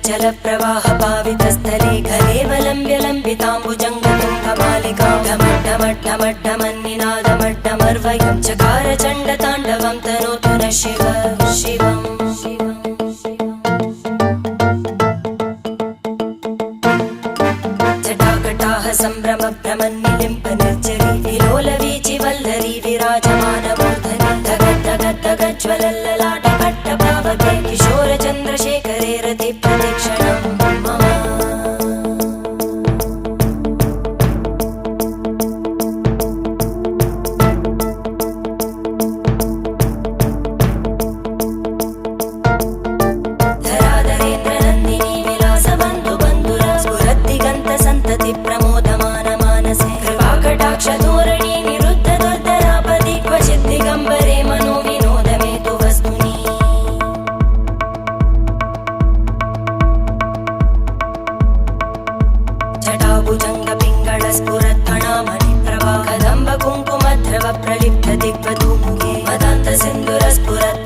जल प्रवाह पावितस्थले कलेवलम्ब्य लम्बिताम्बुजङ्गतुङ्गमालिकां ढमड्ढमड्ढमड्ढमन्निनादमड्ढमर्वयं चकार चण्डताण्डवं तनोतु न शिव शिवम् जटाकटाः सम्भ्रम भ्रमन्निलिम्प निर्जरी विलोलवीचि वल्लरी विराजमानमूर्धनि धगद्धगद्धगज्ज्वलल्ललाट पट्टपावके किशोर चन्द्रशेखरे रति प्रदक्षिणं मम धराधरेन्द्रनन्दिनी विलासबन्धु बन्धुर स्फुरद्दिगन्त सन्तति प्रमोदमान मानसे कृपाकटाक्ष धोरणी निरुद्ध दुर्धरापदि क्वचित् दिगम्बरे मनो विनोदमेतु वस्तुनि जटाभुजङ्ग पिङ्गळ स्फुरत्फणामणि प्रभा कदम्ब कुङ्कुमध्रव प्रलिप्त दिग्वधूमुखे मदान्त सिन्धुर स्फुरत्